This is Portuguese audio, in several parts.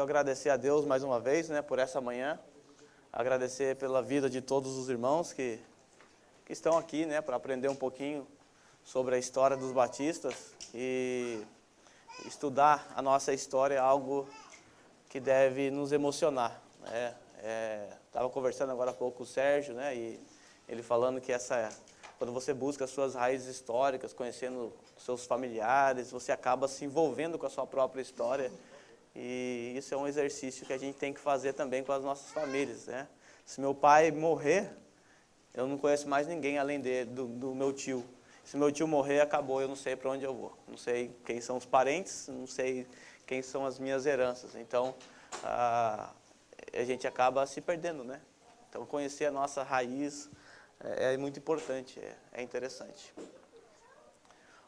Quero agradecer a Deus mais uma vez, né, por essa manhã. Agradecer pela vida de todos os irmãos que estão aqui, né, para aprender um pouquinho sobre a história dos batistas. E estudar a nossa história é algo que deve nos emocionar, né? Estava conversando agora há pouco com o Sérgio, né, e ele falando que quando você busca as suas raízes históricas, conhecendo seus familiares, você acaba se envolvendo com a sua própria história. E isso é um exercício que a gente tem que fazer também com as nossas famílias, né? Se meu pai morrer, eu não conheço mais ninguém além do meu tio. Se meu tio morrer, acabou, eu não sei para onde eu vou. Não sei quem são os parentes, não sei quem são as minhas heranças. Então, a gente acaba se perdendo, né? Então, conhecer a nossa raiz é muito importante, é interessante.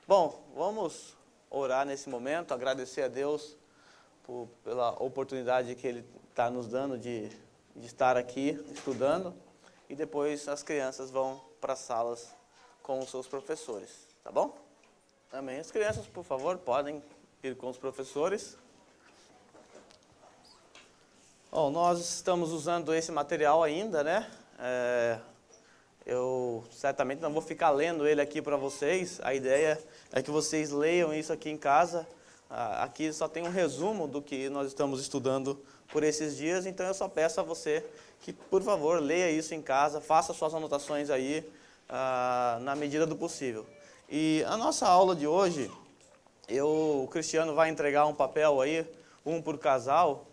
Bom, vamos orar nesse momento, agradecer a Deus pela oportunidade que Ele está nos dando de estar aqui estudando, e depois as crianças vão para as salas com os seus professores, tá bom? Amém. As crianças, por favor, podem ir com os professores. Bom, nós estamos usando esse material ainda, né? Eu certamente não vou ficar lendo ele aqui para vocês. A ideia é que vocês leiam isso aqui em casa. Aqui só tem um resumo do que nós estamos estudando por esses dias, então eu só peço a você que, por favor, leia isso em casa, faça suas anotações aí, na medida do possível. E a nossa aula de hoje, o Cristiano vai entregar um papel aí, um por casal,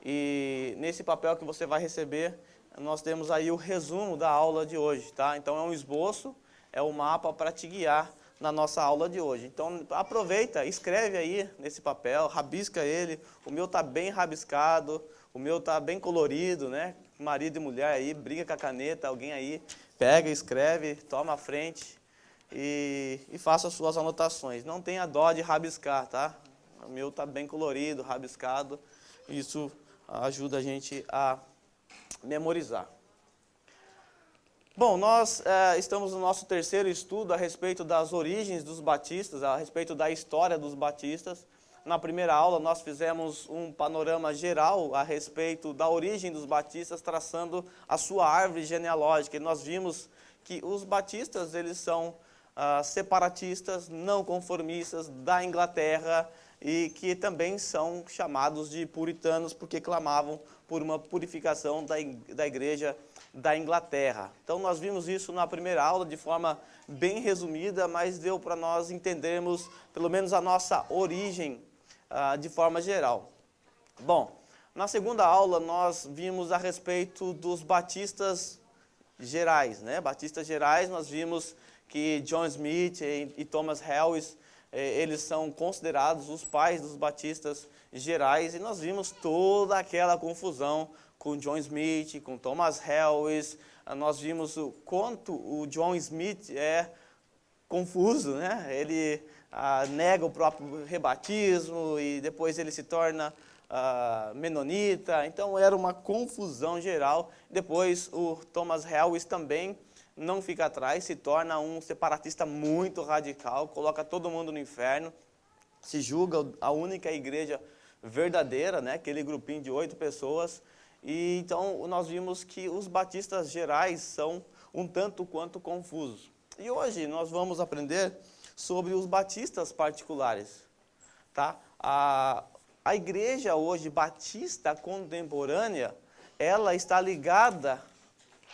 e nesse papel que você vai receber, nós temos aí o resumo da aula de hoje, tá? Então é um esboço, é um mapa para te guiar na nossa aula de hoje. Então aproveita, escreve aí nesse papel, rabisca ele. O meu tá bem rabiscado, o meu tá bem colorido, né? Marido e mulher aí, briga com a caneta, alguém aí pega, escreve, toma a frente e faça as suas anotações. Não tenha dó de rabiscar, tá? O meu tá bem colorido, rabiscado. Isso ajuda a gente a memorizar. Bom, nós estamos no nosso terceiro estudo a respeito das origens dos batistas, a respeito da história dos batistas. Na primeira aula nós fizemos um panorama geral a respeito da origem dos batistas, traçando a sua árvore genealógica. E nós vimos que os batistas, eles são separatistas, não conformistas da Inglaterra, e que também são chamados de puritanos porque clamavam por uma purificação da igreja da Inglaterra. Então nós vimos isso na primeira aula de forma bem resumida, mas deu para nós entendermos pelo menos a nossa origem de forma geral. Bom, na segunda aula nós vimos a respeito dos batistas gerais, né? Batistas gerais, nós vimos que John Smith e Thomas Helwys, eles são considerados os pais dos batistas gerais, e nós vimos toda aquela confusão com John Smith, com Thomas Helwys. Nós vimos o quanto o John Smith é confuso, né? Ele nega o próprio rebatismo e depois ele se torna menonita. Então era uma confusão geral. Depois o Thomas Helwys também não fica atrás, se torna um separatista muito radical, coloca todo mundo no inferno, se julga a única igreja verdadeira, né? Aquele grupinho de 8 pessoas. E então nós vimos que os batistas gerais são um tanto quanto confusos. E hoje nós vamos aprender sobre os batistas particulares, tá? A igreja hoje batista contemporânea, ela está ligada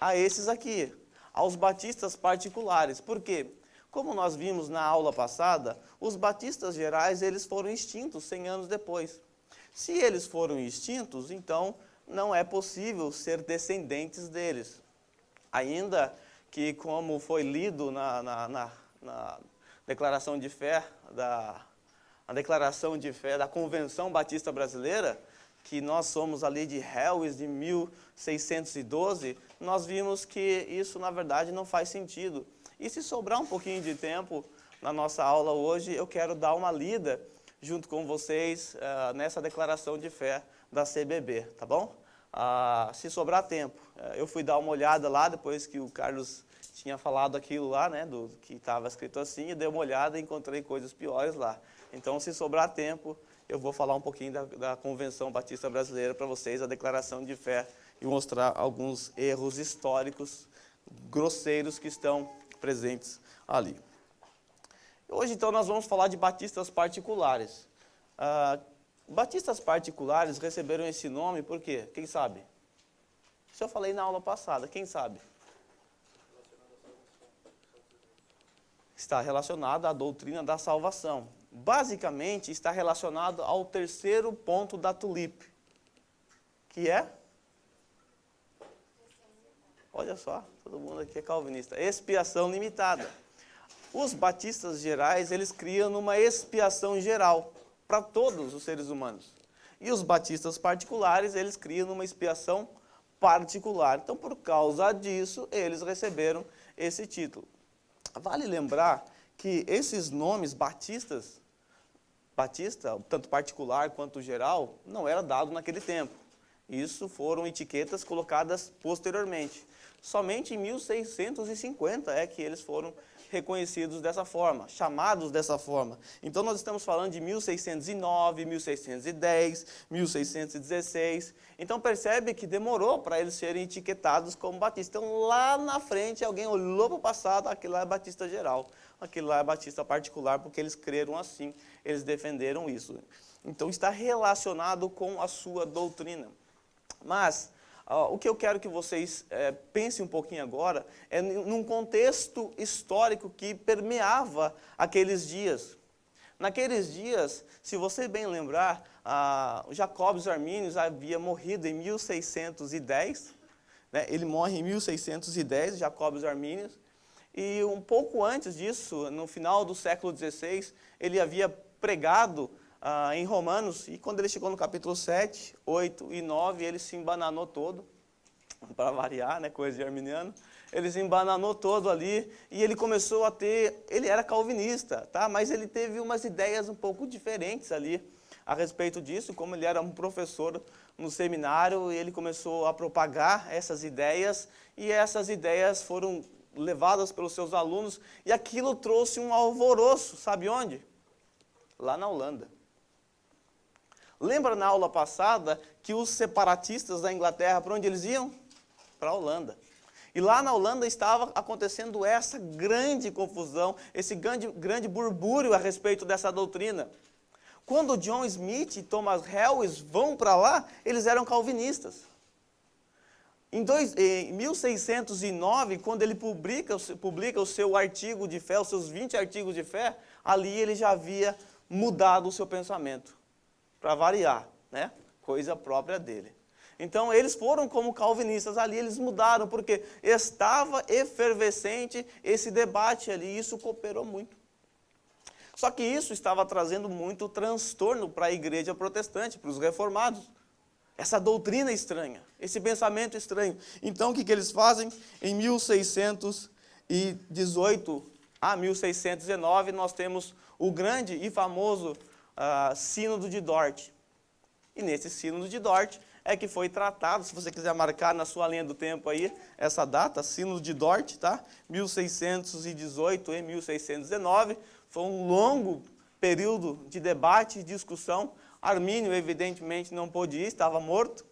a esses aqui, aos batistas particulares. Por quê? Como nós vimos na aula passada, os batistas gerais, eles foram extintos 100 anos depois. Se eles foram extintos, então não é possível ser descendentes deles. Ainda que, como foi lido na declaração de fé da Convenção Batista Brasileira, que nós somos ali de Helwys de 1612, nós vimos que isso, na verdade, não faz sentido. E se sobrar um pouquinho de tempo na nossa aula hoje, eu quero dar uma lida junto com vocês nessa declaração de fé da CBB, tá bom? Se sobrar tempo. Eu fui dar uma olhada lá, depois que o Carlos tinha falado aquilo lá, né, que estava escrito assim, e dei uma olhada e encontrei coisas piores lá. Então, se sobrar tempo, eu vou falar um pouquinho da Convenção Batista Brasileira para vocês, a declaração de fé, e mostrar alguns erros históricos grosseiros que estão presentes ali. Hoje, então, nós vamos falar de batistas particulares. Batistas particulares receberam esse nome por quê? Quem sabe? Isso eu falei na aula passada, quem sabe? Está relacionado à doutrina da salvação. Basicamente, está relacionado ao terceiro ponto da tulipe, que é? Olha só, todo mundo aqui é calvinista. Expiação limitada. Os batistas gerais, eles criam uma expiação geral para todos os seres humanos. E os batistas particulares, eles criam uma expiação particular. Então, por causa disso, eles receberam esse título. Vale lembrar que esses nomes batistas, batista, tanto particular quanto geral, não era dado naquele tempo. Isso foram etiquetas colocadas posteriormente. Somente em 1650 é que eles foram reconhecidos dessa forma, chamados dessa forma. Então, nós estamos falando de 1609, 1610, 1616. Então, percebe que demorou para eles serem etiquetados como batistas. Então, lá na frente, alguém olhou para o passado, aquilo lá é batista geral, aquilo lá é batista particular, porque eles creram assim, eles defenderam isso. Então, está relacionado com a sua doutrina. Mas o que eu quero que vocês pensem um pouquinho agora é num contexto histórico que permeava aqueles dias. Naqueles dias, se você bem lembrar, Jacobus Arminius havia morrido em 1610, né? Ele morre em 1610, Jacobus Arminius, e um pouco antes disso, no final do século XVI, ele havia pregado em Romanos, e quando ele chegou no capítulo 7, 8 e 9, ele se embananou todo, para variar, né, coisa de arminiano, ele se embananou todo ali, e ele começou a ter, ele era calvinista, tá? Mas ele teve umas ideias um pouco diferentes ali a respeito disso, como ele era um professor no seminário, ele começou a propagar essas ideias, e essas ideias foram levadas pelos seus alunos, e aquilo trouxe um alvoroço, sabe onde? Lá na Holanda. Lembra na aula passada que os separatistas da Inglaterra, para onde eles iam? Para a Holanda. E lá na Holanda estava acontecendo essa grande confusão, esse grande burbúrio a respeito dessa doutrina. Quando John Smith e Thomas Helwys vão para lá, eles eram calvinistas. Em 1609, quando ele publica o seu artigo de fé, os seus 20 artigos de fé, ali ele já havia mudado o seu pensamento. Para variar, né? Coisa própria dele. Então, eles foram como calvinistas ali, eles mudaram, porque estava efervescente esse debate ali, e isso cooperou muito. Só que isso estava trazendo muito transtorno para a igreja protestante, para os reformados. Essa doutrina estranha, esse pensamento estranho. Então, o que eles fazem? Em 1618 a 1619, nós temos o grande e famoso Sínodo de Dort. E nesse Sínodo de Dort é que foi tratado, se você quiser marcar na sua linha do tempo aí, essa data, Sínodo de Dort, tá? 1618 e 1619, foi um longo período de debate e discussão. Armínio, evidentemente, não pôde ir, estava morto,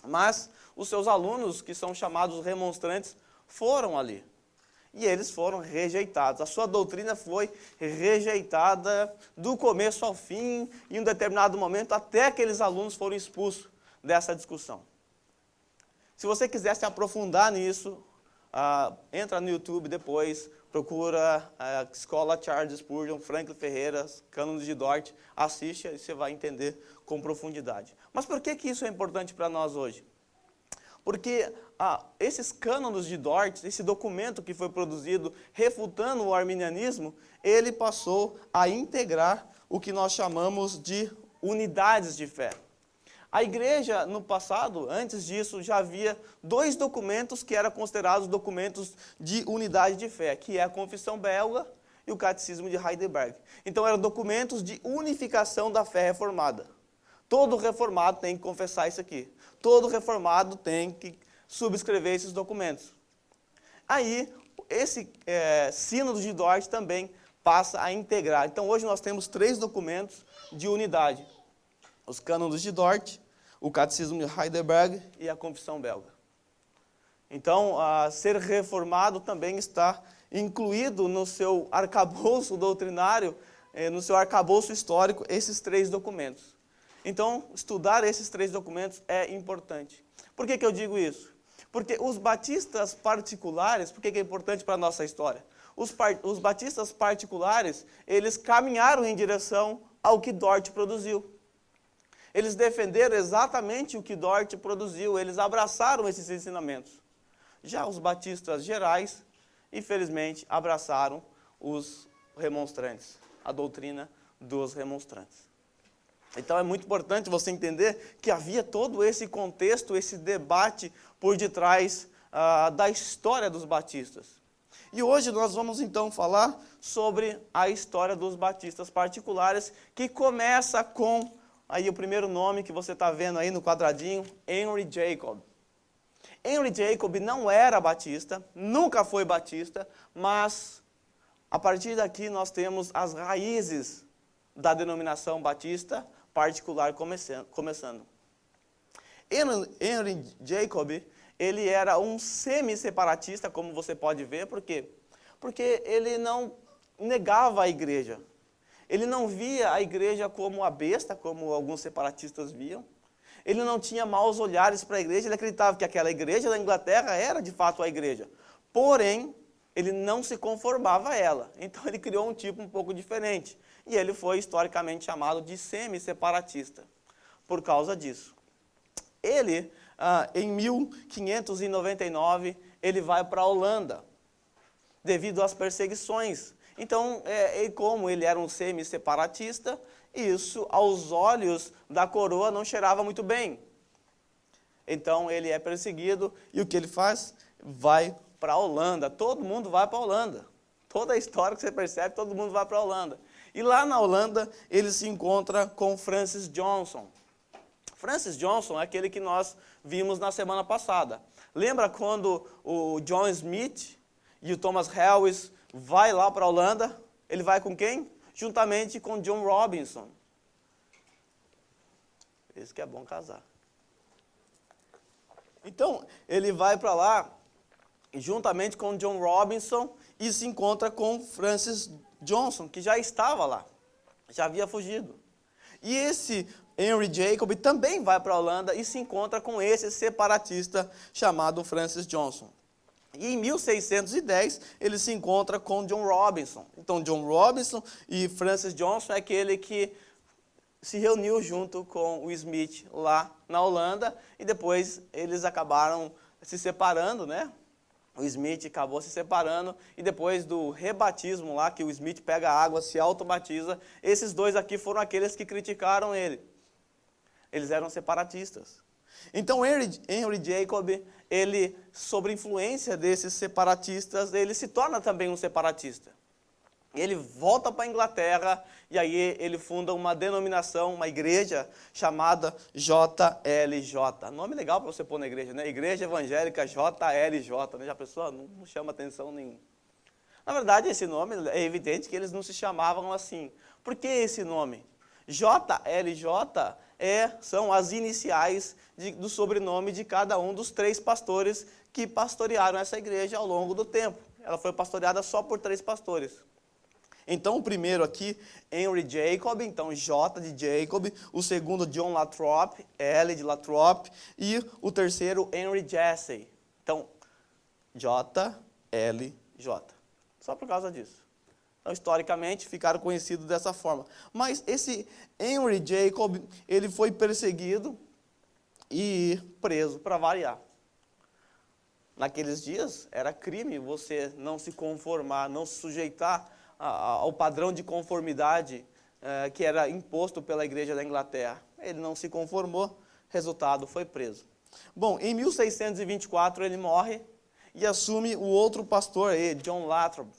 mas os seus alunos, que são chamados remonstrantes, foram ali. E eles foram rejeitados. A sua doutrina foi rejeitada do começo ao fim, e em um determinado momento, até aqueles alunos foram expulsos dessa discussão. Se você quiser se aprofundar nisso, entra no YouTube depois, procura a Escola Charles Spurgeon, Franklin Ferreira, Cânones de Dort, assiste e você vai entender com profundidade. Mas por que isso é importante para nós hoje? Porque esses cânones de Dort, esse documento que foi produzido refutando o arminianismo, ele passou a integrar o que nós chamamos de unidades de fé. A igreja, no passado, antes disso, já havia 2 documentos que eram considerados documentos de unidade de fé, que é a Confissão Belga e o Catecismo de Heidelberg. Então, eram documentos de unificação da fé reformada. Todo reformado tem que confessar isso aqui. Todo reformado tem que subscrever esses documentos. Aí, esse Sínodo de Dort também passa a integrar. Então, hoje nós temos 3 documentos de unidade. os cânones de Dort, o Catecismo de Heidelberg e a Confissão Belga. Então, ser reformado também está incluído no seu arcabouço doutrinário, no seu arcabouço histórico, esses 3 documentos. Então, estudar esses 3 documentos é importante. Por que eu digo isso? Porque os batistas particulares, por que é importante para a nossa história? Os batistas particulares, eles caminharam em direção ao que Dort produziu. Eles defenderam exatamente o que Dort produziu, eles abraçaram esses ensinamentos. Já os batistas gerais, infelizmente, abraçaram os remonstrantes, a doutrina dos remonstrantes. Então é muito importante você entender que havia todo esse contexto, esse debate por detrás da história dos batistas. E hoje nós vamos então falar sobre a história dos batistas particulares, que começa com aí o primeiro nome que você está vendo aí no quadradinho, Henry Jacob. Henry Jacob não era batista, nunca foi batista, mas a partir daqui nós temos as raízes da denominação batista particular começando. Henry Jacob, ele era um semi-separatista, como você pode ver, por quê? Porque ele não negava a igreja. Ele não via a igreja como a besta, como alguns separatistas viam. Ele não tinha maus olhares para a igreja, ele acreditava que aquela igreja da Inglaterra era de fato a igreja. Porém, ele não se conformava a ela. Então ele criou um tipo um pouco diferente. E ele foi historicamente chamado de semi-separatista, por causa disso. Ele, em 1599, ele vai para a Holanda, devido às perseguições. Então, como ele era um semi-separatista, isso aos olhos da coroa não cheirava muito bem. Então ele é perseguido e o que ele faz? Vai para a Holanda. Todo mundo vai para a Holanda. Toda a história que você percebe, todo mundo vai para a Holanda. E lá na Holanda ele se encontra com Francis Johnson. Francis Johnson é aquele que nós vimos na semana passada. Lembra quando o John Smith e o Thomas Helwys vai lá para a Holanda? Ele vai com quem? Juntamente com John Robinson. Isso que é bom casar. Então, ele vai para lá, juntamente com John Robinson, e se encontra com Francis Johnson, que já estava lá, já havia fugido. E esse Henry Jacob também vai para a Holanda e se encontra com esse separatista chamado Francis Johnson. E em 1610, ele se encontra com John Robinson. Então, John Robinson e Francis Johnson é aquele que se reuniu junto com o Smith lá na Holanda, e depois eles acabaram se separando, né? O Smith acabou se separando, e depois do rebatismo lá, que o Smith pega a água, se automatiza, esses dois aqui foram aqueles que criticaram ele. Eles eram separatistas. Então, Henry Jacob, ele, sob influência desses separatistas, ele se torna também um separatista. Ele volta para a Inglaterra e aí ele funda uma denominação, uma igreja chamada JLJ. Nome legal para você pôr na igreja, né? Igreja Evangélica JLJ, né? Já a pessoa não chama atenção nenhuma. Na verdade, esse nome é evidente que eles não se chamavam assim. Por que esse nome? JLJ são as iniciais do sobrenome de cada um dos 3 pastores que pastorearam essa igreja ao longo do tempo. Ela foi pastoreada só por 3 pastores. Então, o primeiro aqui, Henry Jacob, então J de Jacob. O segundo, John Lathrop, L de Lathrop. E o terceiro, Henry Jesse. Então, JLJ. Só por causa disso. Então, historicamente, ficaram conhecidos dessa forma. Mas esse Henry Jacob, ele foi perseguido e preso, para variar. Naqueles dias, era crime você não se conformar, não se sujeitar ao padrão de conformidade que era imposto pela igreja da Inglaterra. Ele não se conformou, resultado, foi preso. Bom, em 1624 ele morre e assume o outro pastor aí, John Lathrop.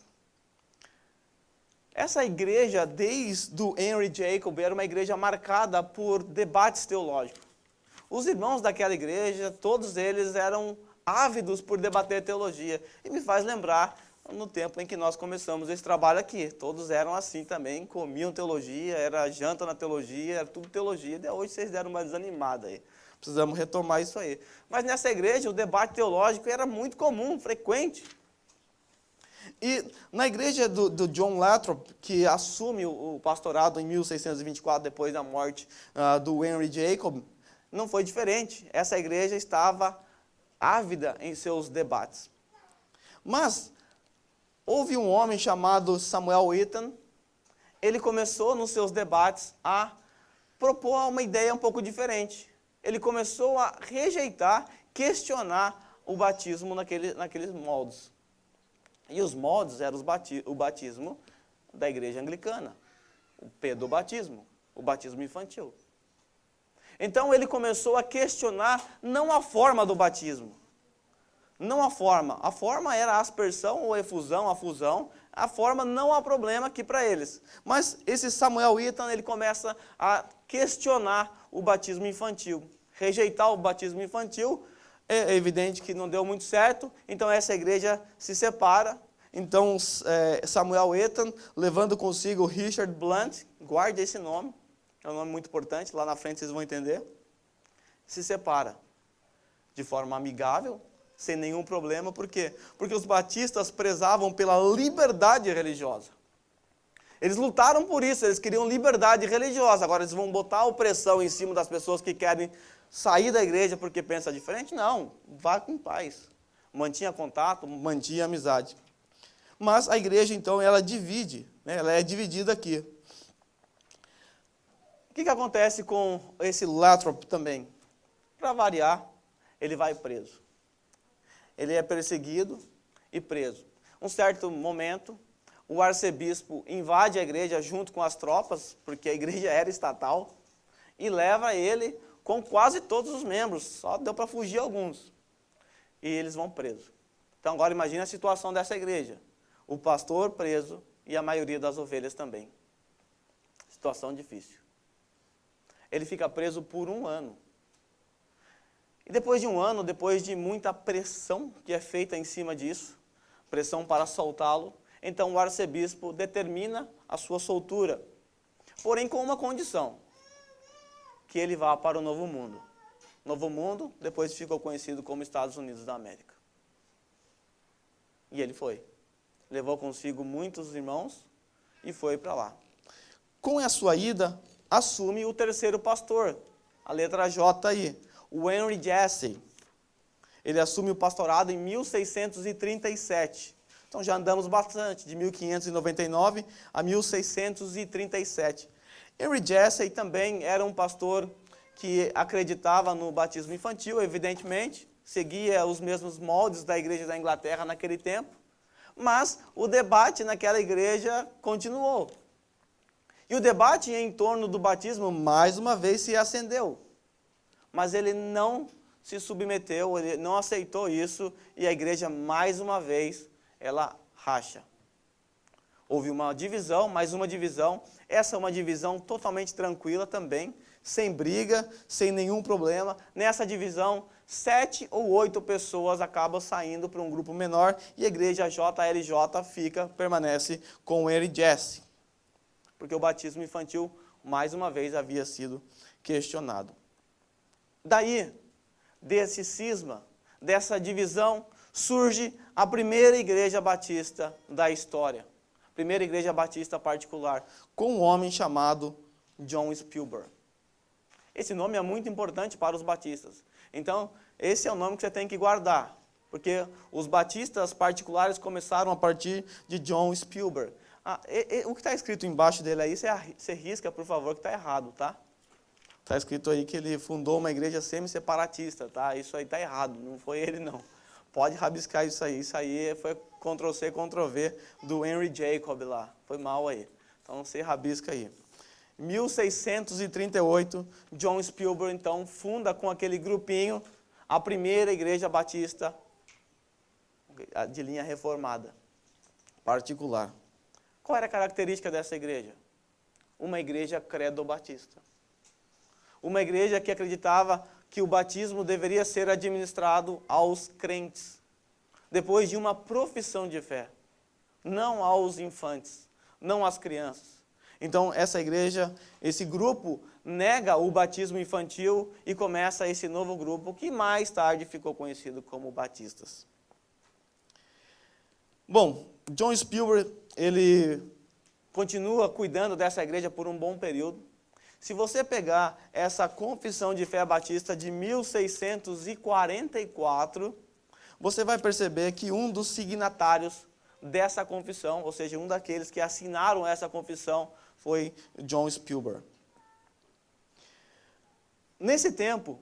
Essa igreja, desde o Henry Jacob, era uma igreja marcada por debates teológicos. Os irmãos daquela igreja, todos eles eram ávidos por debater teologia. E me faz lembrar no tempo em que nós começamos esse trabalho aqui. Todos eram assim também, comiam teologia, era janta na teologia, era tudo teologia. E hoje vocês deram uma desanimada aí. Precisamos retomar isso aí. Mas nessa igreja o debate teológico era muito comum, frequente. E na igreja do John Lathrop, que assume o pastorado em 1624, depois da morte do Henry Jacob, não foi diferente. Essa igreja estava ávida em seus debates. Mas houve um homem chamado Samuel Eaton. Ele começou nos seus debates a propor uma ideia um pouco diferente. Ele começou a rejeitar, questionar o batismo naqueles moldes. E os moldes eram o batismo da igreja anglicana, o pedobatismo, o batismo infantil. Então ele começou a questionar não a forma do batismo, não a forma era a aspersão ou efusão, a fusão, a forma não há problema aqui para eles. Mas esse Samuel Eaton, ele começa a questionar o batismo infantil, rejeitar o batismo infantil. É evidente que não deu muito certo, então essa igreja se separa. Então Samuel Eaton, levando consigo Richard Blunt, guarde esse nome, é um nome muito importante, lá na frente vocês vão entender, se separa de forma amigável, sem nenhum problema. Por quê? Porque os batistas prezavam pela liberdade religiosa. Eles lutaram por isso, eles queriam liberdade religiosa. Agora eles vão botar opressão em cima das pessoas que querem sair da igreja porque pensa diferente? Não, vá com paz. Mantinha contato, mantinha amizade. Mas a igreja, então, ela divide, né? Ela é dividida aqui. O que acontece com esse Lathrop também? Para variar, ele vai preso. Ele é perseguido e preso. Um certo momento, o arcebispo invade a igreja junto com as tropas, porque a igreja era estatal, e leva ele com quase todos os membros, só deu para fugir alguns. E eles vão presos. Então agora imagine a situação dessa igreja. O pastor preso e a maioria das ovelhas também. Situação difícil. Ele fica preso por 1 ano. E depois de 1 ano, depois de muita pressão que é feita em cima disso, pressão para soltá-lo, então o arcebispo determina a sua soltura, porém com uma condição, que ele vá para o Novo Mundo. Novo Mundo depois ficou conhecido como Estados Unidos da América. E ele foi. Levou consigo muitos irmãos e foi para lá. Com a sua ida, assume o 3º pastor, a letra J aí, o Henry Jesse. Ele assume o pastorado em 1637. Então já andamos bastante, de 1599 a 1637. Henry Jesse também era um pastor que acreditava no batismo infantil, evidentemente, seguia os mesmos moldes da igreja da Inglaterra naquele tempo, mas o debate naquela igreja continuou. E o debate em torno do batismo, mais uma vez, se acendeu. Mas ele não se submeteu, ele não aceitou isso, e a igreja, mais uma vez, ela racha. Houve uma divisão, mais uma divisão. Essa é uma divisão totalmente tranquila também, sem briga, sem nenhum problema. Nessa divisão, 7 ou 8 pessoas acabam saindo para um grupo menor e a igreja JLJ permanece com o Henry Jesse. Porque o batismo infantil, mais uma vez, havia sido questionado. Daí, desse cisma, dessa divisão, surge a primeira igreja batista da história. Primeira igreja batista particular, com um homem chamado John Spilberg. Esse nome é muito importante para os batistas. Então, esse é o nome que você tem que guardar, porque os batistas particulares começaram a partir de John Spilberg. O que está escrito embaixo dele aí, você risca, por favor, que está errado, tá? Está escrito aí que ele fundou uma igreja semi-separatista, tá? Isso aí está errado, não foi ele não. Pode rabiscar isso aí foi Ctrl+C, Ctrl+V do Henry Jacob lá, foi mal aí. Então você rabisca aí. 1638, John Spilberg, então, funda com aquele grupinho a primeira igreja batista de linha reformada, particular. Qual era a característica dessa igreja? Uma igreja credo-batista. Uma igreja que acreditava que o batismo deveria ser administrado aos crentes, depois de uma profissão de fé. não aos infantes, não às crianças. Então, essa igreja, esse grupo, nega o batismo infantil e começa esse novo grupo, que mais tarde ficou conhecido como batistas. Bom, John Spielberg, ele continua cuidando dessa igreja por um bom período. Se você pegar essa confissão de fé batista de 1644, você vai perceber que um dos signatários dessa confissão, ou seja, um daqueles que assinaram essa confissão, foi John Spielberg. Nesse tempo,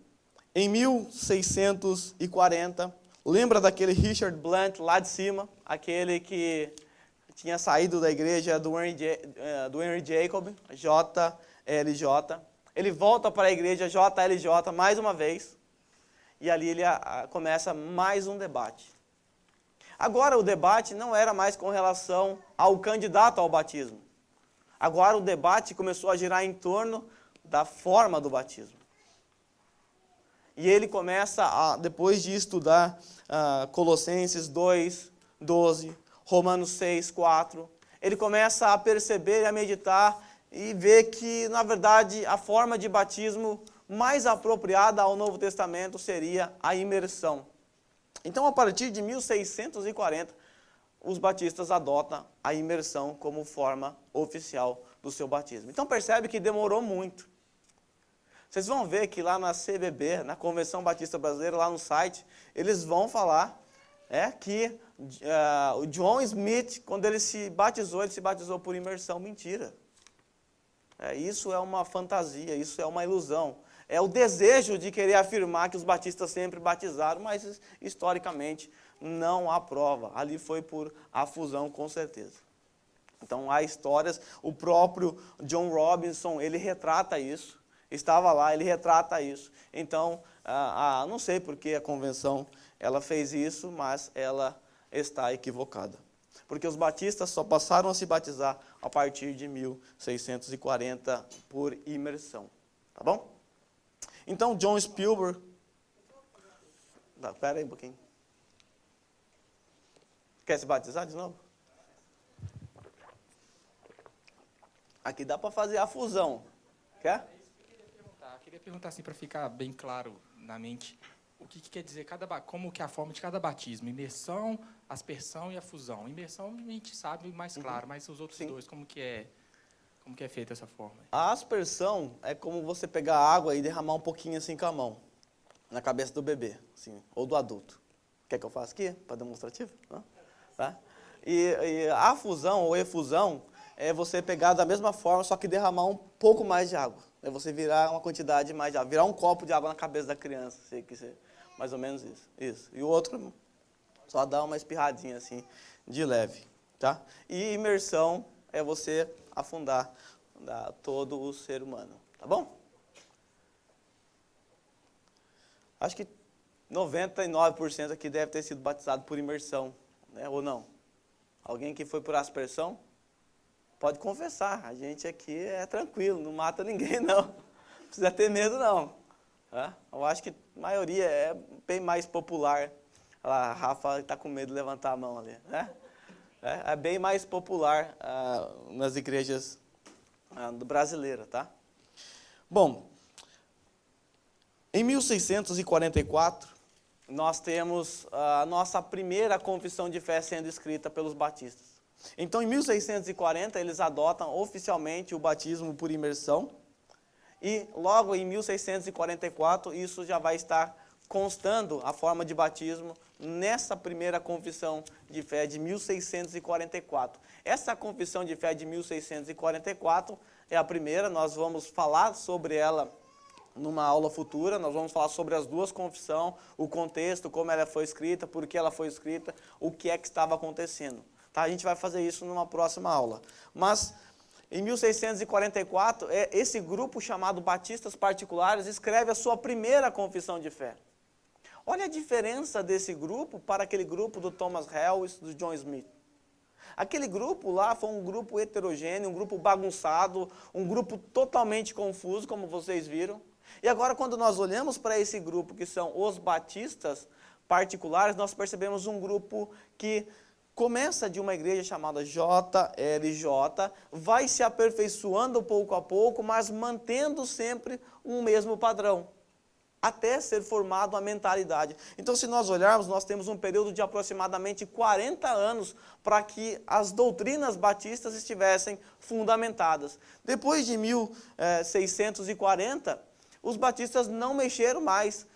em 1640, lembra daquele Richard Blunt lá de cima, aquele que tinha saído da igreja do Henry Jacob, JLJ. Ele volta para a igreja JLJ mais uma vez, e ali ele começa mais um debate. Agora o debate não era mais com relação ao candidato ao batismo. Agora o debate começou a girar em torno da forma do batismo. E ele começa, depois de estudar Colossenses 2, 12, Romanos 6, 4, ele começa a perceber e a meditar e ver que, na verdade, a forma de batismo mais apropriada ao Novo Testamento seria a imersão. Então, a partir de 1640, os batistas adotam a imersão como forma oficial do seu batismo. Então, percebe que demorou muito. Vocês vão ver que lá na CBB, na Convenção Batista Brasileira, lá no site, eles vão falar que o John Smith, quando ele se batizou por imersão. Mentira. Isso é uma fantasia, isso é uma ilusão. É o desejo de querer afirmar que os batistas sempre batizaram, mas historicamente não há prova. Ali foi por afusão, com certeza. Então há histórias, o próprio John Robinson, ele retrata isso. Estava lá, ele retrata isso. Então, não sei por que a convenção ela fez isso, mas ela está equivocada. Porque os batistas só passaram a se batizar a partir de 1640 por imersão. Tá bom? Então, John Spielberg... Espera aí um pouquinho. Quer se batizar de novo? Aqui dá para fazer a fusão. Quer? Eu queria perguntar assim, para ficar bem claro na mente, o que quer dizer, como que é a forma de cada batismo? Imersão, aspersão e a fusão. Imersão a gente sabe mais claro, mas os outros dois, como que é feita essa forma? A aspersão é como você pegar água e derramar um pouquinho assim com a mão, na cabeça do bebê, assim, ou do adulto. Quer que eu faça aqui, para demonstrativo? Não? Tá? E a fusão ou efusão é você pegar da mesma forma, só que derramar um pouco mais de água. É você virar uma quantidade mais de água, virar um copo de água na cabeça da criança, sei que é mais ou menos isso. E o outro, só dá uma espirradinha assim, de leve, tá? E imersão é você afundar todo o ser humano, tá bom? Acho que 99% aqui deve ter sido batizado por imersão, né? Ou não? Alguém que foi por aspersão? Pode confessar, a gente aqui é tranquilo, não mata ninguém não. Não precisa ter medo não. Eu acho que a maioria é bem mais popular. A Rafa está com medo de levantar a mão ali. É bem mais popular nas igrejas brasileiras, tá? Bom, em 1644, nós temos a nossa primeira confissão de fé sendo escrita pelos batistas. Então, em 1640, eles adotam oficialmente o batismo por imersão. E logo em 1644, isso já vai estar constando a forma de batismo nessa primeira confissão de fé de 1644. Essa confissão de fé de 1644 é a primeira, nós vamos falar sobre ela numa aula futura, nós vamos falar sobre as duas confissões, o contexto, como ela foi escrita, por que ela foi escrita, o que é que estava acontecendo. Tá? A gente vai fazer isso numa próxima aula. Mas, em 1644, esse grupo chamado Batistas Particulares escreve a sua primeira confissão de fé. Olha a diferença desse grupo para aquele grupo do Thomas Harris, do John Smith. Aquele grupo lá foi um grupo heterogêneo, um grupo bagunçado, um grupo totalmente confuso, como vocês viram. E agora, quando nós olhamos para esse grupo, que são os batistas particulares, nós percebemos um grupo que começa de uma igreja chamada JLJ, vai se aperfeiçoando pouco a pouco, mas mantendo sempre um mesmo padrão, até ser formado a mentalidade. Então, se nós olharmos, nós temos um período de aproximadamente 40 anos para que as doutrinas batistas estivessem fundamentadas. Depois de 1640, os batistas não mexeram mais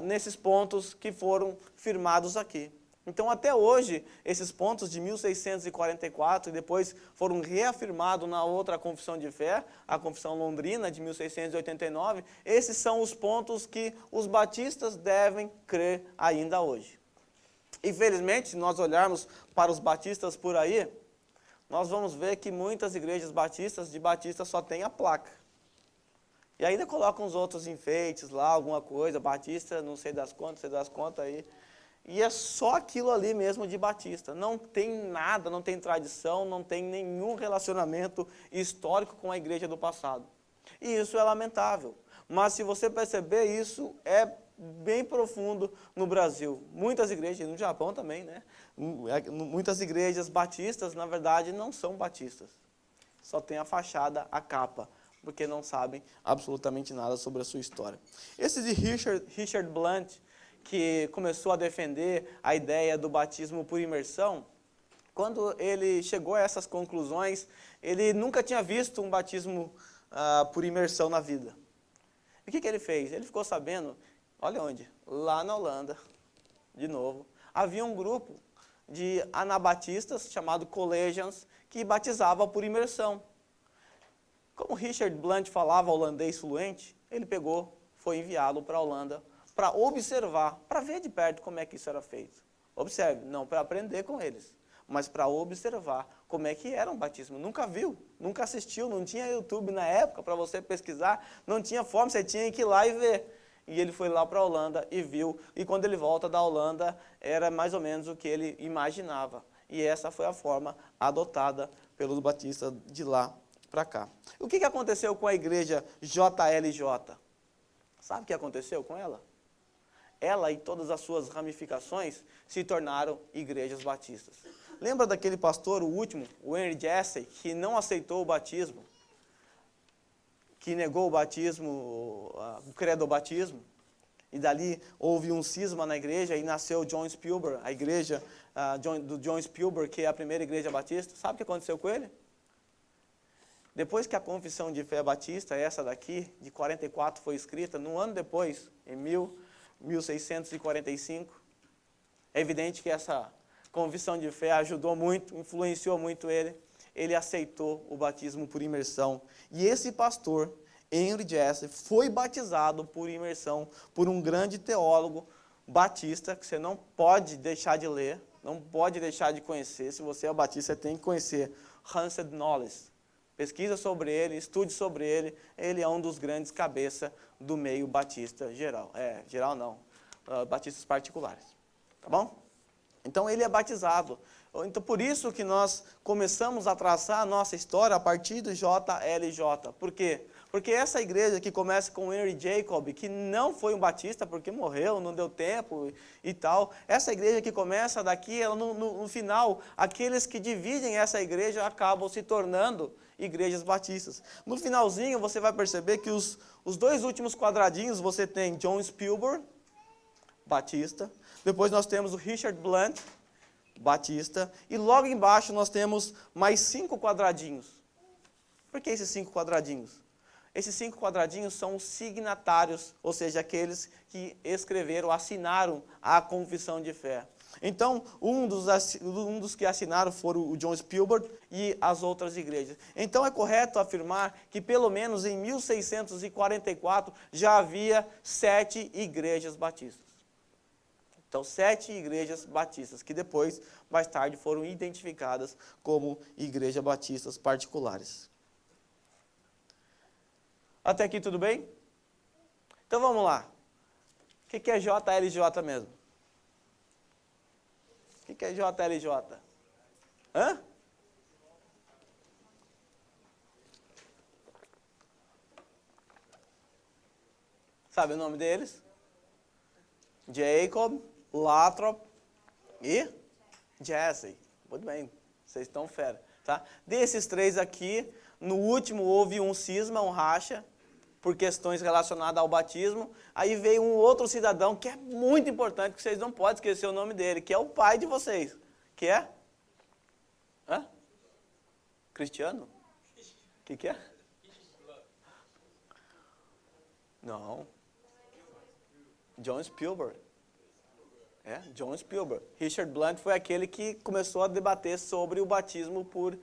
nesses pontos que foram firmados aqui. Então, até hoje, esses pontos de 1644 e depois foram reafirmados na outra confissão de fé, a confissão londrina de 1689, esses são os pontos que os batistas devem crer ainda hoje. Infelizmente, se nós olharmos para os batistas por aí, nós vamos ver que muitas igrejas batistas, de batista só tem a placa. E ainda colocam os outros enfeites lá, alguma coisa, batista, não sei das contas aí. E é só aquilo ali mesmo de batista. Não tem nada, não tem tradição, não tem nenhum relacionamento histórico com a igreja do passado. E isso é lamentável. Mas se você perceber, isso é bem profundo no Brasil. Muitas igrejas, no Japão também, né? Muitas igrejas batistas, na verdade, não são batistas. Só tem a fachada, a capa, porque não sabem absolutamente nada sobre a sua história. Esse de Richard Blunt, que começou a defender a ideia do batismo por imersão, quando ele chegou a essas conclusões, ele nunca tinha visto um batismo por imersão na vida. E o que ele fez? Ele ficou sabendo, olha onde? Lá na Holanda, de novo, havia um grupo de anabatistas, chamado Collegians, que batizava por imersão. Como Richard Blunt falava holandês fluente, ele foi enviado para a Holanda para observar, para ver de perto como é que isso era feito. Observe, não para aprender com eles, mas para observar como é que era um batismo. Nunca viu, nunca assistiu, não tinha YouTube na época para você pesquisar, não tinha forma, você tinha que ir lá e ver. E ele foi lá para a Holanda e viu, e quando ele volta da Holanda, era mais ou menos o que ele imaginava. E essa foi a forma adotada pelos batistas de lá para cá. O que aconteceu com a igreja JLJ? Sabe o que aconteceu com ela? Ela e todas as suas ramificações se tornaram igrejas batistas. Lembra daquele pastor, o último, o Henry Jesse, que não aceitou o batismo, que negou o batismo, o credobatismo, e dali houve um cisma na igreja e nasceu John Spielberg, a igreja do John Spielberg, que é a primeira igreja batista. Sabe o que aconteceu com ele? Depois que a confissão de fé batista, essa daqui, de 44, foi escrita, no ano depois, em 1645, é evidente que essa confissão de fé ajudou muito, influenciou muito ele. Ele aceitou o batismo por imersão. E esse pastor, Henry Jesse, foi batizado por imersão por um grande teólogo batista, que você não pode deixar de ler, não pode deixar de conhecer. Se você é batista, você tem que conhecer Hansed Knowles. Pesquisa sobre ele, estude sobre ele. Ele é um dos grandes cabeças do meio batista geral. Geral não, batistas particulares. Tá bom? Então ele é batizado. Então por isso que nós começamos a traçar a nossa história a partir do JLJ. Por quê? Porque essa igreja que começa com Henry Jacob, que não foi um batista porque morreu, não deu tempo e tal. Essa igreja que começa daqui, no final, aqueles que dividem essa igreja acabam se tornando igrejas batistas. No finalzinho você vai perceber que os dois últimos quadradinhos você tem John Spielberg, batista. Depois nós temos o Richard Blunt, batista. E logo embaixo nós temos mais 5 quadradinhos. Por que esses 5 quadradinhos? Esses 5 quadradinhos são os signatários, ou seja, aqueles que escreveram, assinaram a confissão de fé. Então, um dos que assinaram foram o John Spielberg e as outras igrejas. Então, é correto afirmar que, pelo menos em 1644, já havia 7 igrejas batistas. Então, 7 igrejas batistas, que depois, mais tarde, foram identificadas como igrejas batistas particulares. Até aqui tudo bem? Então vamos lá. O que é JLJ mesmo? O que é JLJ? Hã? Sabe o nome deles? Jacob, Lathrop e Jesse. Muito bem, vocês estão fera. Tá? Desses 3 aqui, no último houve um cisma, um racha, por questões relacionadas ao batismo. Aí veio um outro cidadão que é muito importante, que vocês não podem esquecer o nome dele, que é o pai de vocês, que é? Hã? Cristiano? O que é? Não. John Spielberg. John Spielberg. Richard Blunt foi aquele que começou a debater sobre o batismo por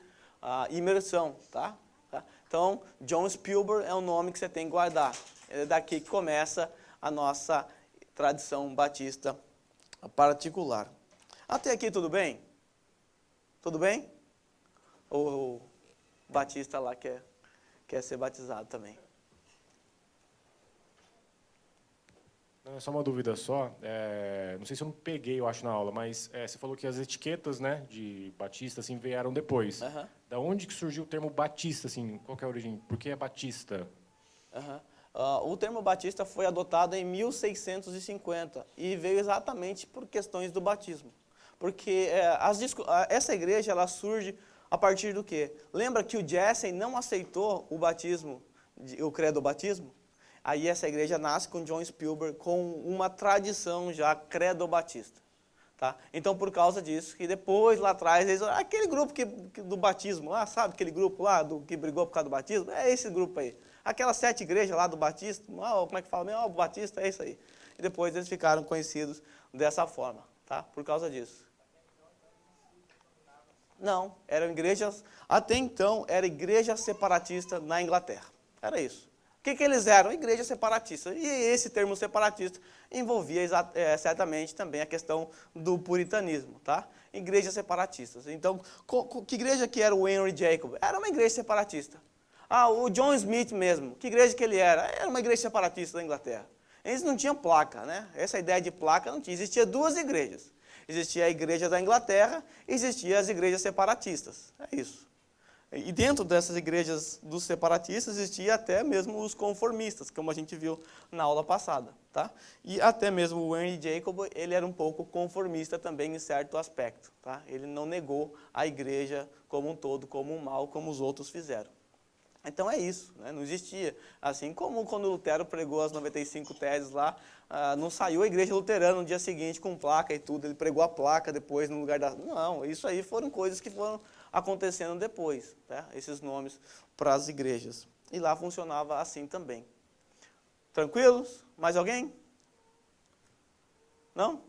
imersão, tá? Então, John Spielberg é um nome que você tem que guardar. É daqui que começa a nossa tradição batista particular. Até aqui tudo bem? Tudo bem? O batista lá quer ser batizado também. É só uma dúvida só. Não sei se eu não peguei, eu acho, na aula, mas você falou que as etiquetas, né, de batista assim, vieram depois. Uhum. Da onde que surgiu o termo batista? Assim, qual que é a origem? Por que é batista? O termo batista foi adotado em 1650 e veio exatamente por questões do batismo. Porque essa igreja ela surge a partir do quê? Lembra que o Jesse não aceitou o batismo, o credo batismo? Aí essa igreja nasce com John Spielberg com uma tradição já credo-batista. Tá? Então, por causa disso, que depois, lá atrás, aquele grupo do batismo lá, sabe? Aquele grupo lá que brigou por causa do batismo, é esse grupo aí. Aquelas 7 igrejas lá do batismo, como é que fala mesmo? O batista é isso aí. E depois eles ficaram conhecidos dessa forma, tá? Por causa disso. Não, eram igrejas, até então, era igreja separatista na Inglaterra. Era isso. O que eles eram? Igreja separatista. E esse termo separatista envolvia certamente também a questão do puritanismo, tá? Igrejas separatistas. Então, que igreja que era o Henry Jacob? Era uma igreja separatista. O John Smith mesmo, que igreja que ele era? Era uma igreja separatista da Inglaterra. Eles não tinham placa, né? Essa ideia de placa não tinha. Existia 2 igrejas. Existia a igreja da Inglaterra e existiam as igrejas separatistas. É isso. E dentro dessas igrejas dos separatistas existia até mesmo os conformistas, como a gente viu na aula passada. Tá? E até mesmo o Henry Jacob, ele era um pouco conformista também em certo aspecto. Tá? Ele não negou a igreja como um todo, como um mal, como os outros fizeram. Então é isso, né? Não existia. Assim como quando Lutero pregou as 95 teses lá, não saiu a igreja luterana no dia seguinte com placa e tudo, ele pregou a placa depois no lugar da... Não, isso aí foram coisas que foram acontecendo depois, tá? Esses nomes para as igrejas. E lá funcionava assim também. Tranquilos? Mais alguém? Não?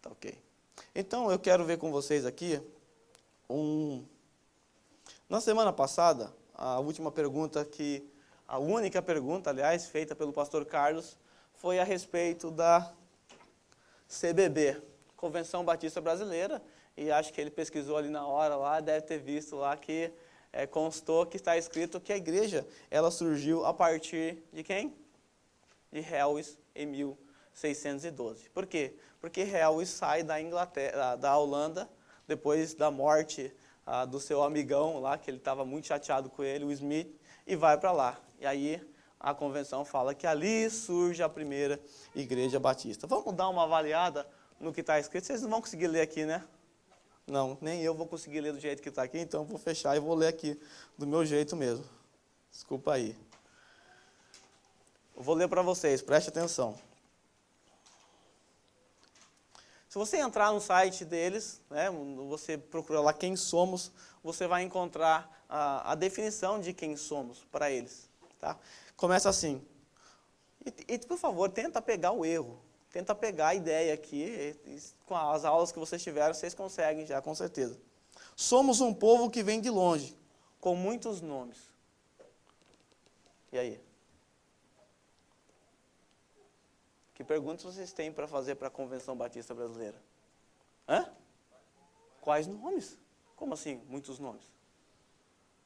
Tá ok. Então eu quero ver com vocês aqui Na semana passada, a única pergunta, aliás, feita pelo pastor Carlos, foi a respeito da CBB, Convenção Batista Brasileira, e acho que ele pesquisou ali na hora, lá, deve ter visto lá que constou que está escrito que a igreja ela surgiu a partir de quem? De Helwys, em 1612. Por quê? Porque Helwys sai da Inglaterra, da Holanda, depois da morte do seu amigão lá, que ele estava muito chateado com ele, o Smith, e vai para lá. E aí a convenção fala que ali surge a primeira igreja batista. Vamos dar uma avaliada no que está escrito? Vocês não vão conseguir ler aqui, né? Não, nem eu vou conseguir ler do jeito que está aqui, então eu vou fechar e vou ler aqui do meu jeito mesmo. Desculpa aí. Eu vou ler para vocês, preste atenção. Se você entrar no site deles, né, você procura lá quem somos, você vai encontrar a definição de quem somos para eles. Tá? Começa assim. E, por favor, tenta pegar o erro. Tenta pegar a ideia aqui. Com as aulas que vocês tiveram, vocês conseguem já, com certeza. Somos um povo que vem de longe, com muitos nomes. E aí? Que perguntas vocês têm para fazer para a Convenção Batista Brasileira? Quais nomes? Como assim, muitos nomes?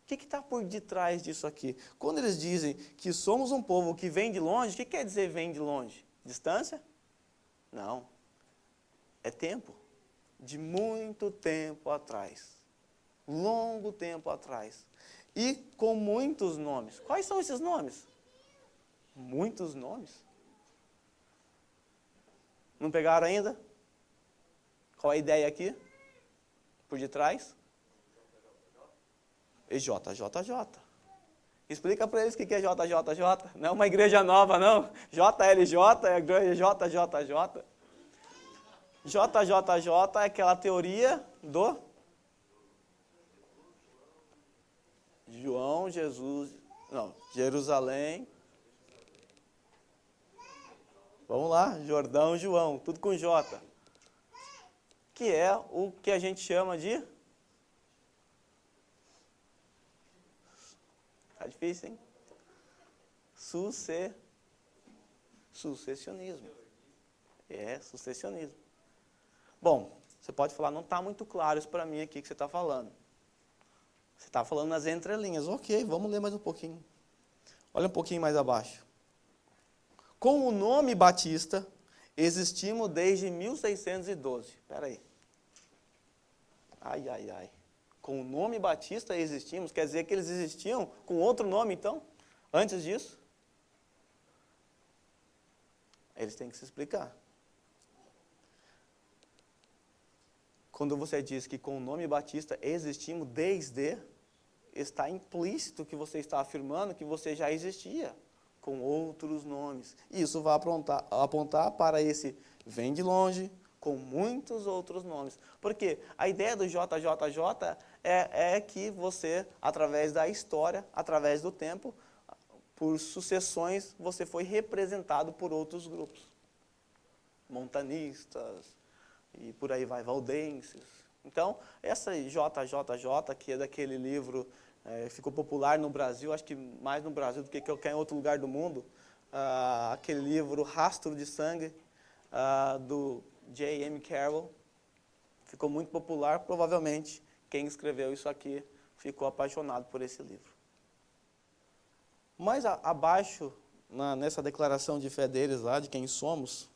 O que está por detrás disso aqui? Quando eles dizem que somos um povo que vem de longe, o que quer dizer vem de longe? Distância? Não. É tempo. De muito tempo atrás. Longo tempo atrás. E com muitos nomes. Quais são esses nomes? Muitos nomes. Não pegaram ainda? Qual a ideia aqui? Por detrás? JJJ. Explica para eles o que é JJJ. Não é uma igreja nova, não. JLJ é a igreja JJJ. JJJ é aquela teoria do João, Jesus, não, Jerusalém. Vamos lá, Jordão, João, tudo com J. Que é o que a gente chama de... Tá difícil, hein? Sucessionismo. Sucessionismo. Bom, você pode falar, não está muito claro isso para mim aqui que você está falando. Você está falando nas entrelinhas. Ok, vamos ler mais um pouquinho. Olha um pouquinho mais abaixo. Com o nome Batista, existimos desde 1612. Espera aí. Ai. Com o nome Batista existimos, quer dizer que eles existiam com outro nome, então? Antes disso? Eles têm que se explicar. Quando você diz que com o nome Batista existimos desde, está implícito que você está afirmando que você já existia com outros nomes. Isso vai apontar para esse vem de longe, com muitos outros nomes. Porque a ideia do JJJ é que você, através da história, através do tempo, por sucessões, você foi representado por outros grupos. Montanistas, e por aí vai, valdenses. Então, essa JJJ, que é daquele livro, ficou popular no Brasil, acho que mais no Brasil do que qualquer outro lugar do mundo, aquele livro Rastro de Sangue, do J.M. Carroll, ficou muito popular, provavelmente quem escreveu isso aqui ficou apaixonado por esse livro. Mais abaixo, nessa declaração de fé deles lá, de quem somos,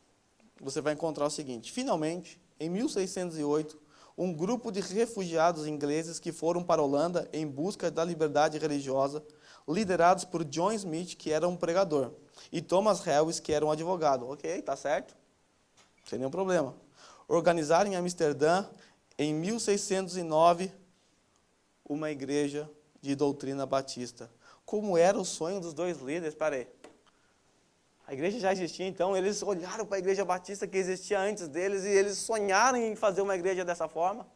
você vai encontrar o seguinte: finalmente, em 1608, um grupo de refugiados ingleses que foram para a Holanda em busca da liberdade religiosa, liderados por John Smith, que era um pregador, e Thomas Harris, que era um advogado. Ok, tá certo? Sem nenhum problema. Organizaram em Amsterdã, em 1609, uma igreja de doutrina batista. Como era o sonho dos dois líderes? Espera aí. A igreja já existia, então eles olharam para a igreja batista que existia antes deles e eles sonharam em fazer uma igreja dessa forma.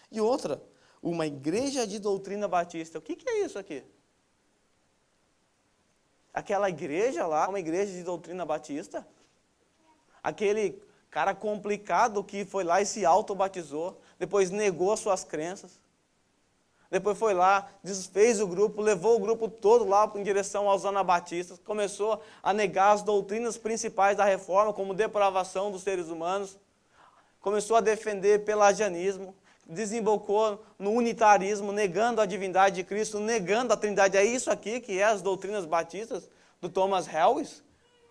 E outra, uma igreja de doutrina batista. O que é isso aqui? Aquela igreja lá, uma igreja de doutrina batista? Aquele cara complicado que foi lá e se auto-batizou, depois negou as suas crenças, depois foi lá, desfez o grupo, levou o grupo todo lá em direção aos anabatistas, começou a negar as doutrinas principais da reforma, como depravação dos seres humanos, começou a defender pelagianismo, desembocou no unitarismo, negando a divindade de Cristo, negando a trindade. É isso aqui que é as doutrinas batistas do Thomas Harris,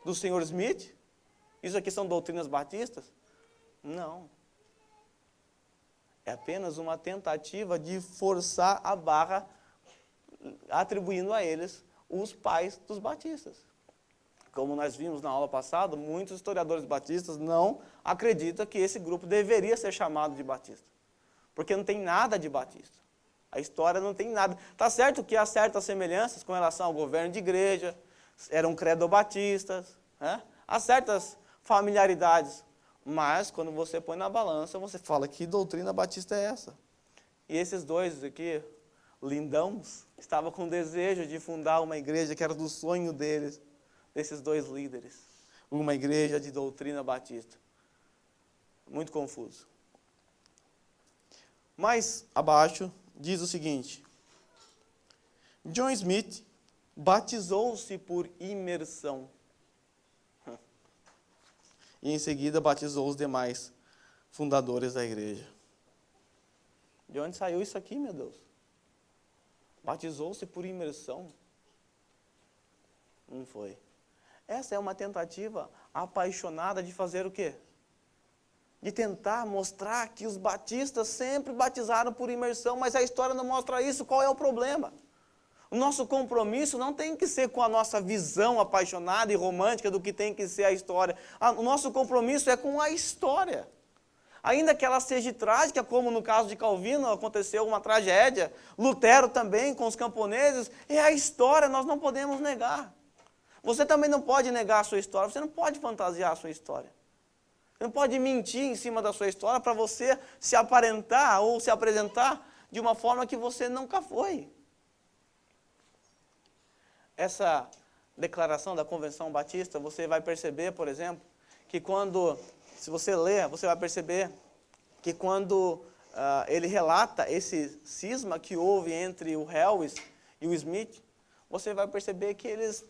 do Sr. Smith? Isso aqui são doutrinas batistas? Não. É apenas uma tentativa de forçar a barra, atribuindo a eles os pais dos batistas. Como nós vimos na aula passada, muitos historiadores batistas não acreditam que esse grupo deveria ser chamado de batista. Porque não tem nada de batista. A história não tem nada. Está certo que há certas semelhanças com relação ao governo de igreja, eram credobatistas, né? Há certas familiaridades, mas quando você põe na balança, você fala, que doutrina batista é essa? E esses dois aqui, lindãos, estavam com desejo de fundar uma igreja que era do sonho deles, desses dois líderes, uma igreja de doutrina batista. Muito confuso. Mais abaixo, diz o seguinte: John Smith batizou-se por imersão. E em seguida batizou os demais fundadores da igreja. De onde saiu isso aqui, meu Deus? Batizou-se por imersão? Não foi. Essa é uma tentativa apaixonada de fazer o quê? De tentar mostrar que os batistas sempre batizaram por imersão, mas a história não mostra isso. Qual é o problema? O nosso compromisso não tem que ser com a nossa visão apaixonada e romântica do que tem que ser a história. O nosso compromisso é com a história. Ainda que ela seja trágica, como no caso de Calvino aconteceu uma tragédia, Lutero também com os camponeses, é a história, nós não podemos negar. Você também não pode negar a sua história, você não pode fantasiar a sua história. Você não pode mentir em cima da sua história para você se aparentar ou se apresentar de uma forma que você nunca foi. Essa declaração da Convenção Batista, você vai perceber, por exemplo, que quando, se você ler, você vai perceber que quando ele relata esse cisma que houve entre o Harris e o Smith, você vai perceber que eles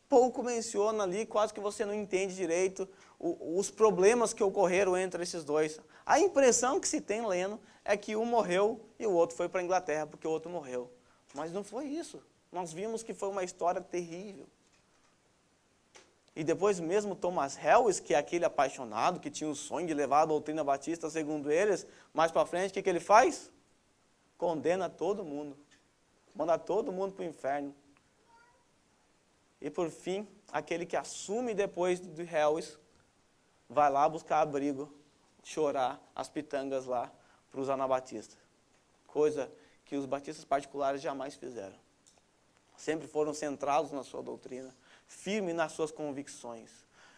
pouco mencionam ali, quase que você não entende direito os problemas que ocorreram entre esses dois. A impressão que se tem lendo é que um morreu e o outro foi para a Inglaterra porque o outro morreu. Mas não foi isso. Nós vimos que foi uma história terrível. E depois mesmo Thomas Harris, que é aquele apaixonado, que tinha o sonho de levar a doutrina batista, segundo eles, mais para frente, o que ele faz? Condena todo mundo. Manda todo mundo para o inferno. E por fim, aquele que assume depois de Harris, vai lá buscar abrigo, chorar as pitangas lá para os anabatistas. Coisa que os batistas particulares jamais fizeram. Sempre foram centrados na sua doutrina, firmes nas suas convicções.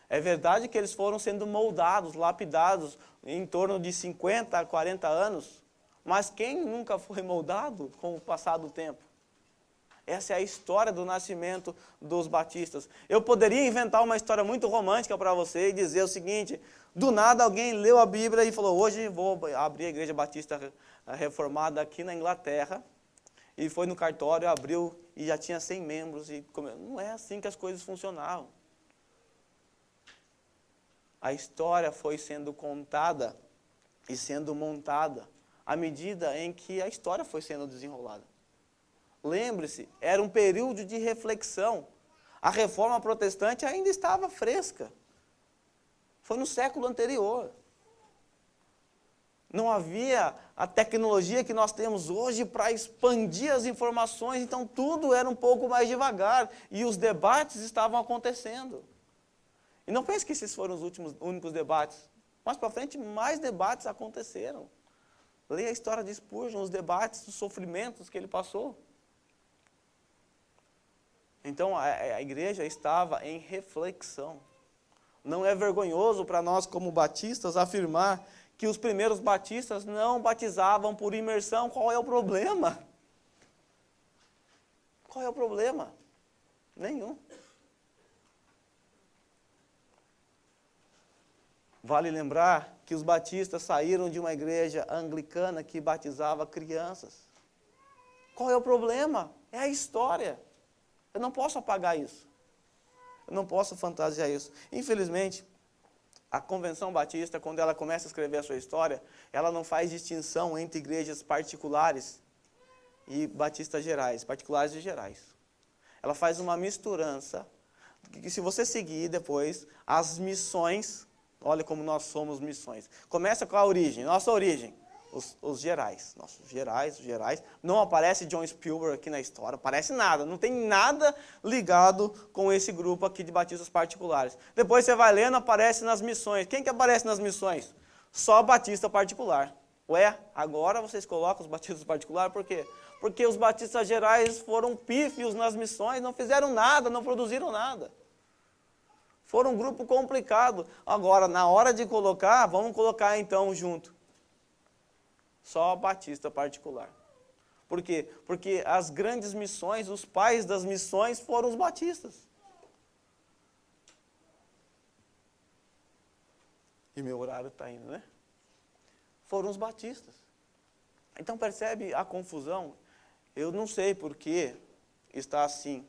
É verdade que eles foram sendo moldados, lapidados em torno de 50 a 40 anos, mas quem nunca foi moldado com o passar do tempo? Essa é a história do nascimento dos batistas. Eu poderia inventar uma história muito romântica para você e dizer o seguinte: do nada alguém leu a Bíblia e falou, hoje vou abrir a igreja batista reformada aqui na Inglaterra, e foi no cartório, abriu e já tinha 100 membros. Não é assim que as coisas funcionavam. A história foi sendo contada e sendo montada à medida em que a história foi sendo desenrolada. Lembre-se, era um período de reflexão. A reforma protestante ainda estava fresca. Foi no século anterior. Não havia a tecnologia que nós temos hoje para expandir as informações, então tudo era um pouco mais devagar e os debates estavam acontecendo. E não pense que esses foram os únicos debates. Mais para frente, mais debates aconteceram. Leia a história de Spurgeon, os debates, os sofrimentos que ele passou. Então, a igreja estava em reflexão. Não é vergonhoso para nós, como batistas, afirmar que os primeiros batistas não batizavam por imersão. Qual é o problema? Qual é o problema? Nenhum. Vale lembrar que os batistas saíram de uma igreja anglicana que batizava crianças. Qual é o problema? É a história. Eu não posso apagar isso. Eu não posso fantasiar isso. Infelizmente, a Convenção Batista, quando ela começa a escrever a sua história, ela não faz distinção entre igrejas particulares e batistas gerais, particulares e gerais. Ela faz uma misturança, que se você seguir depois, as missões, olha como nós somos missões. Começa com a origem, nossa origem. Os gerais, nossos gerais, não aparece John Spielberg aqui na história, aparece nada, não tem nada ligado com esse grupo aqui de batistas particulares. Depois você vai lendo, aparece nas missões. Quem que aparece nas missões? Só batista particular. Ué, agora vocês colocam os batistas particulares, por quê? Porque os batistas gerais foram pífios nas missões, não fizeram nada, não produziram nada. Foram um grupo complicado. Agora, na hora de colocar, vamos colocar então junto. Só batista particular. Por quê? Porque as grandes missões, os pais das missões foram os batistas. E meu horário está indo, né? Foram os batistas. Então percebe a confusão? Eu não sei por que está assim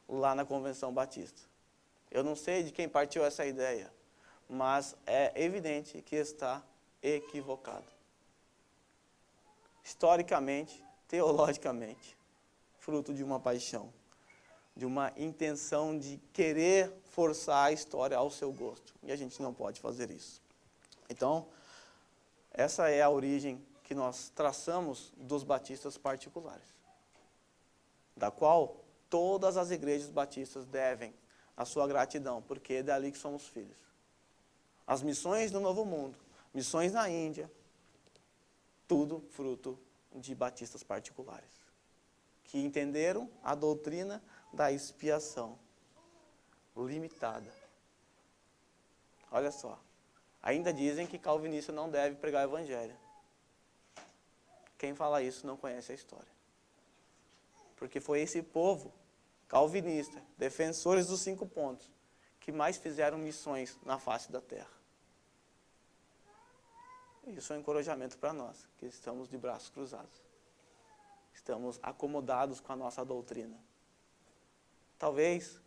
lá na Convenção Batista. Eu não sei de quem partiu essa ideia, mas é evidente que está equivocado. Historicamente, teologicamente, fruto de uma paixão, de uma intenção de querer forçar a história ao seu gosto. E a gente não pode fazer isso. Então, essa é a origem que nós traçamos dos batistas particulares, da qual todas as igrejas batistas devem a sua gratidão, porque é dali que somos filhos. As missões do Novo Mundo missões na Índia, tudo fruto de batistas particulares, que entenderam a doutrina da expiação limitada. Olha só, ainda dizem que calvinista não deve pregar o evangelho. Quem fala isso não conhece a história. Porque foi esse povo calvinista, defensores dos 5 pontos, que mais fizeram missões na face da terra. Isso é um encorajamento para nós, que estamos de braços cruzados. Estamos acomodados com a nossa doutrina. Talvez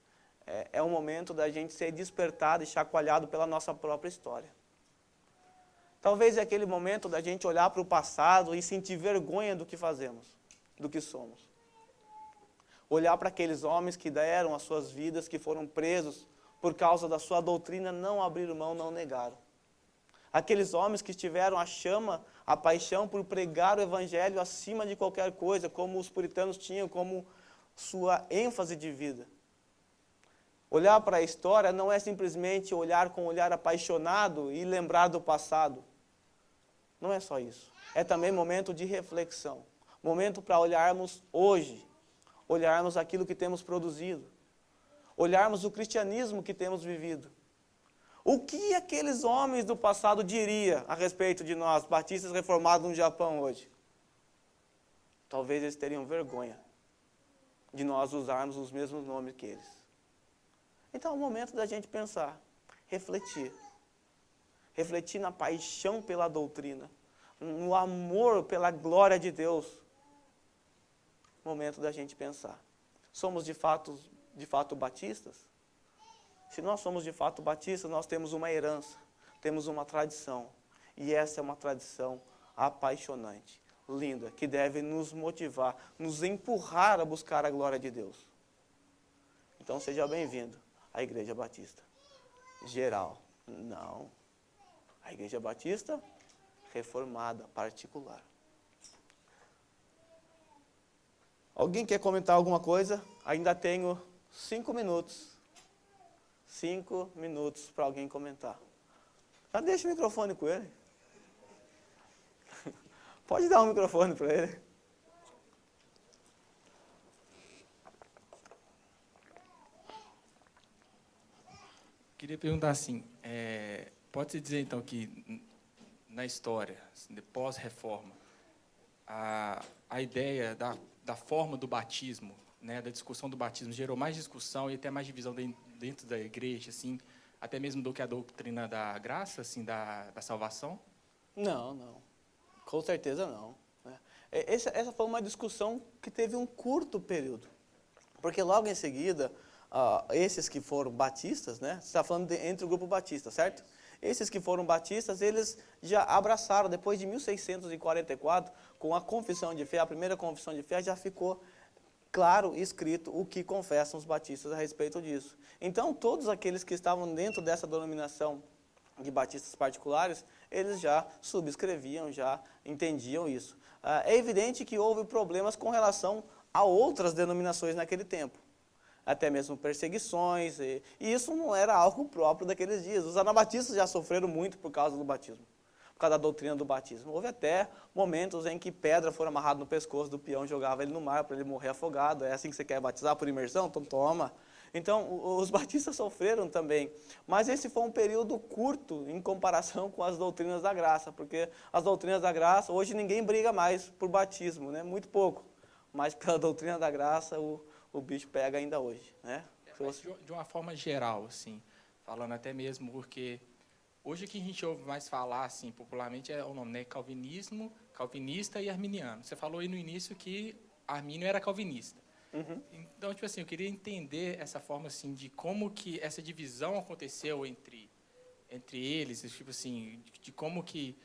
é um momento da gente ser despertado e chacoalhado pela nossa própria história. Talvez é aquele momento da gente olhar para o passado e sentir vergonha do que fazemos, do que somos. Olhar para aqueles homens que deram as suas vidas, que foram presos por causa da sua doutrina, não abriram mão, não negaram. Aqueles homens que tiveram a chama, a paixão por pregar o evangelho acima de qualquer coisa, como os puritanos tinham como sua ênfase de vida. Olhar para a história não é simplesmente olhar com um olhar apaixonado e lembrar do passado. Não é só isso. É também momento de reflexão. Momento para olharmos hoje. Olharmos aquilo que temos produzido. Olharmos o cristianismo que temos vivido. O que aqueles homens do passado diriam a respeito de nós, batistas reformados no Japão hoje? Talvez eles teriam vergonha de nós usarmos os mesmos nomes que eles. Então é o momento da gente pensar, refletir. Refletir na paixão pela doutrina, no amor pela glória de Deus. Momento da gente pensar. Somos de fato batistas? Se nós somos de fato batistas, nós temos uma herança, temos uma tradição. E essa é uma tradição apaixonante, linda, que deve nos motivar, nos empurrar a buscar a glória de Deus. Então seja bem-vindo à Igreja Batista geral. Não. A Igreja Batista reformada, particular. Alguém quer comentar alguma coisa? Ainda tenho 5 minutos. 5 minutos para alguém comentar. Já deixa o microfone com ele. Pode dar um microfone para ele. Queria perguntar assim, pode-se dizer então que na história, assim, de pós-reforma, a ideia da forma do batismo, né, da discussão do batismo, gerou mais discussão e até mais divisão dentro da igreja, assim, até mesmo do que a doutrina da graça, assim, da salvação? Não. Com certeza não. Essa foi uma discussão que teve um curto período. Porque logo em seguida, esses que foram batistas, né? Você está falando entre o grupo batista, certo? Esses que foram batistas, eles já abraçaram, depois de 1644, com a confissão de fé, a primeira confissão de fé, já ficou claro escrito o que confessam os batistas a respeito disso. Então, todos aqueles que estavam dentro dessa denominação de batistas particulares, eles já subscreviam, já entendiam isso. É evidente que houve problemas com relação a outras denominações naquele tempo. Até mesmo perseguições, e isso não era algo próprio daqueles dias. Os anabatistas já sofreram muito por causa do batismo, por causa da doutrina do batismo. Houve até momentos em que pedra foi amarrada no pescoço do peão, jogava ele no mar para ele morrer afogado. É assim que você quer batizar por imersão? Então toma. Então, os batistas sofreram também. Mas esse foi um período curto em comparação com as doutrinas da graça, porque as doutrinas da graça, hoje ninguém briga mais por batismo, né? Muito pouco. Mas pela doutrina da graça, o bicho pega ainda hoje, né? Mas de uma forma geral, assim, falando até mesmo porque hoje o que a gente ouve mais falar, assim, popularmente é o nome, né? Calvinismo, calvinista e arminiano. Você falou aí no início que Armínio era calvinista. Uhum. Então, tipo assim, eu queria entender essa forma, assim, de como que essa divisão aconteceu entre eles, tipo assim, de como que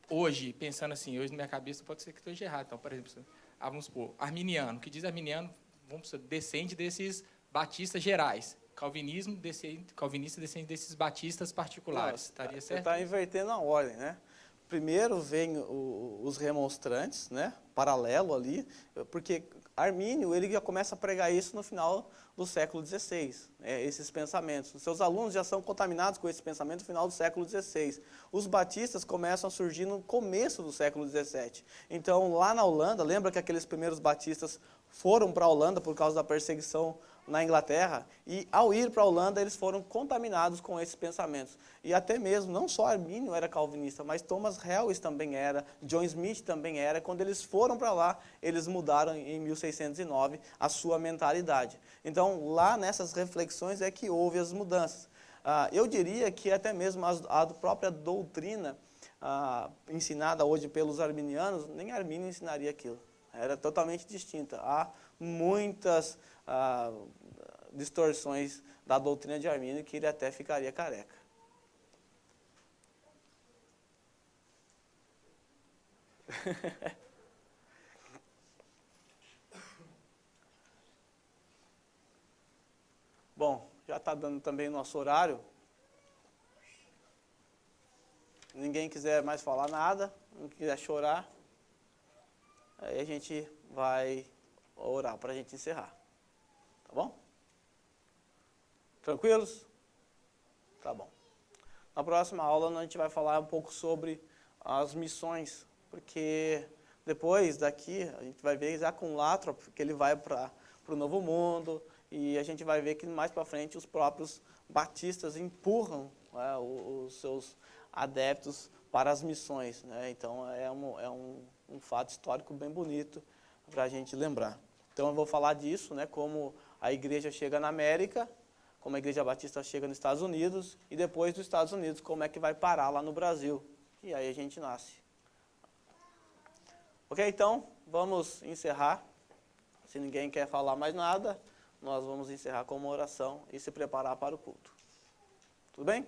hoje, pensando assim, hoje na minha cabeça pode ser que esteja errado. Então, por exemplo, vamos supor, arminiano, que diz arminiano, vamos supor, descende desses batistas gerais. Calvinista descende desses batistas particulares. Estaria certo? Você está invertendo a ordem, né? Primeiro vem os remonstrantes, né? Paralelo ali, porque Armínio, ele já começa a pregar isso no final do século XVI, esses pensamentos. Os seus alunos já são contaminados com esse pensamento no final do século XVI. Os batistas começam a surgir no começo do século XVII. Então, lá na Holanda, lembra que aqueles primeiros batistas foram para a Holanda por causa da perseguição na Inglaterra, e ao ir para a Holanda eles foram contaminados com esses pensamentos. E até mesmo, não só Armínio era calvinista, mas Thomas Helwys também era, John Smith também era. Quando eles foram para lá, eles mudaram em 1609 a sua mentalidade. Então, lá nessas reflexões é que houve as mudanças. Eu diria que até mesmo a própria doutrina ensinada hoje pelos arminianos, nem Armínio ensinaria aquilo. Era totalmente distinta. Há muitas distorções da doutrina de Armínio que ele até ficaria careca. Bom, já está dando também o nosso horário. Ninguém quiser mais falar nada, não quiser chorar, aí a gente vai orar para a gente encerrar. Tá bom? Tranquilos? Tá bom. Na próxima aula a gente vai falar um pouco sobre as missões, porque depois daqui a gente vai ver já com Lathrop que ele vai para o Novo Mundo, e a gente vai ver que mais para frente os próprios batistas empurram os seus adeptos para as missões, né? Então é um fato histórico bem bonito para a gente lembrar. Então eu vou falar disso, né, como a igreja chega na América, como a igreja batista chega nos Estados Unidos, e depois dos Estados Unidos como é que vai parar lá no Brasil. E aí a gente nasce. Ok, então vamos encerrar. Se ninguém quer falar mais nada, nós vamos encerrar com uma oração e se preparar para o culto. Tudo bem?